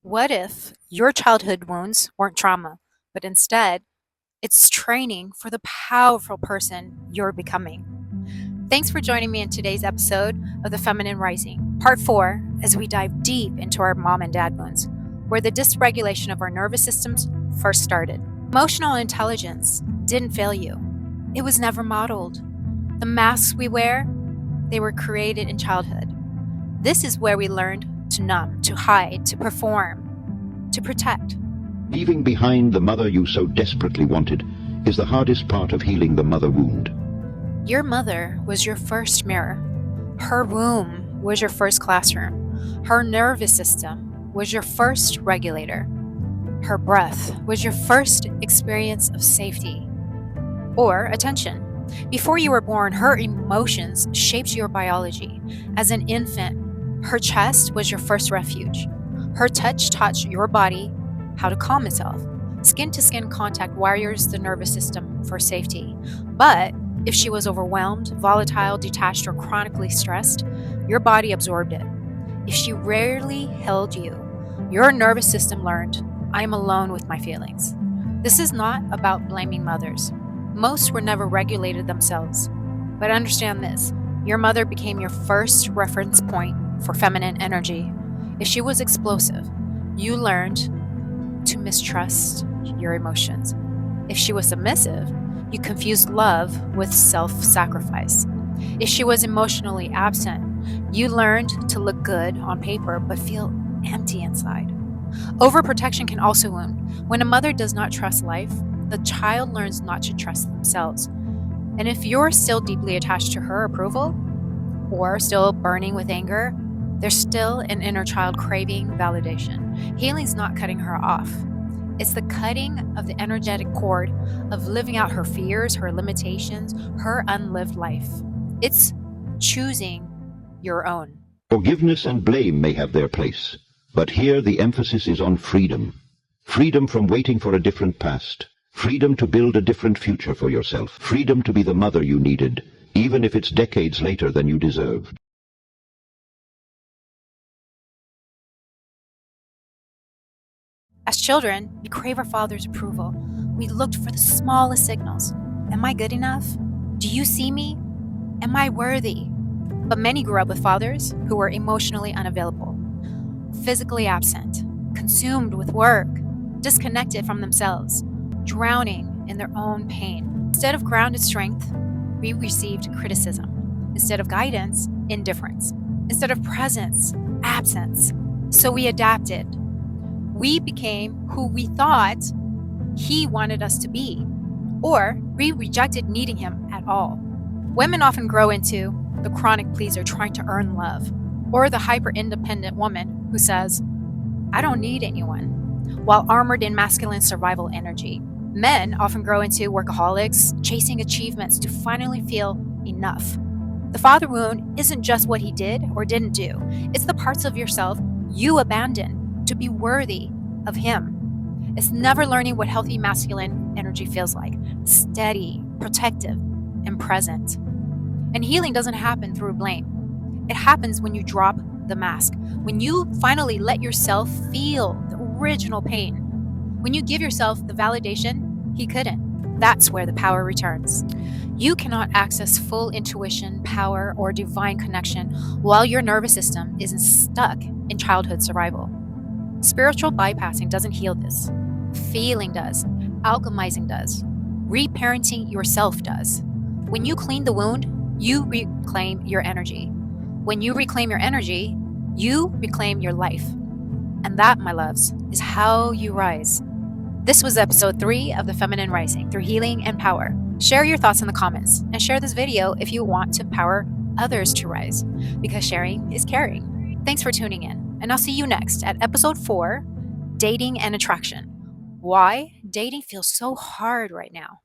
What if your childhood wounds weren't trauma, but instead it's training for the powerful person you're becoming? Thanks for joining me in today's episode of The Feminine Rising, Part 4, as we dive deep into our mom and dad wounds, where the dysregulation of our nervous systems first started. Emotional intelligence didn't fail you, it was never modeled. The masks we wear, they were created in childhood. This is where we learned to numb, to hide, to perform, to protect. Leaving behind the mother you so desperately wanted is the hardest part of healing the mother wound. Your mother was your first mirror. Her womb was your first classroom. Her nervous system was your first regulator. Her breath was your first experience of safety or attention. Before you were born, her emotions shaped your biology. As an infant, her chest was your first refuge. Her touch taught your body how to calm itself. Skin-to-skin contact wires the nervous system for safety. But if she was overwhelmed, volatile, detached, or chronically stressed, your body absorbed it. If she rarely held you, your nervous system learned, I am alone with my feelings. This is not about blaming mothers. Most were never regulated themselves. But understand this, your mother became your first reference point for feminine energy. If she was explosive, you learned to mistrust your emotions. If she was submissive, you confused love with self-sacrifice. If she was emotionally absent, you learned to look good on paper but feel empty inside. Overprotection can also wound. When a mother does not trust life, the child learns not to trust themselves. And if you're still deeply attached to her approval, or still burning with anger, there's still an inner child craving validation. Healing's not cutting her off. It's the cutting of the energetic cord of living out her fears, her limitations, her unlived life. It's choosing your own. Forgiveness and blame may have their place, but here the emphasis is on freedom. Freedom from waiting for a different past. Freedom to build a different future for yourself. Freedom to be the mother you needed, even if it's decades later than you deserved. As children, we crave our father's approval. We looked for the smallest signals. Am I good enough? Do you see me? Am I worthy? But many grew up with fathers who were emotionally unavailable, physically absent, consumed with work, disconnected from themselves, drowning in their own pain. Instead of grounded strength, we received criticism. Instead of guidance, indifference. Instead of presence, absence. So we adapted. We became who we thought he wanted us to be, or we rejected needing him at all. Women often grow into the chronic pleaser trying to earn love, or the hyper-independent woman who says, I don't need anyone, while armored in masculine survival energy. Men often grow into workaholics, chasing achievements to finally feel enough. The father wound isn't just what he did or didn't do, it's the parts of yourself you abandoned to be worthy of him. It's never learning what healthy masculine energy feels like, steady, protective, and present. And healing doesn't happen through blame. It happens when you drop the mask, when you finally let yourself feel the original pain, when you give yourself the validation he couldn't. That's where the power returns. You cannot access full intuition, power, or divine connection while your nervous system is stuck in childhood survival. Spiritual bypassing doesn't heal this. Feeling does. Alchemizing does. Reparenting yourself does. When you clean the wound, you reclaim your energy. When you reclaim your energy, you reclaim your life. And that, my loves, is how you rise. This was episode 3 of The Feminine Rising, through healing and power. Share your thoughts in the comments, and share this video if you want to empower others to rise, because sharing is caring. Thanks for tuning in, and I'll see you next at episode 4, Dating and Attraction. Why dating feels so hard right now.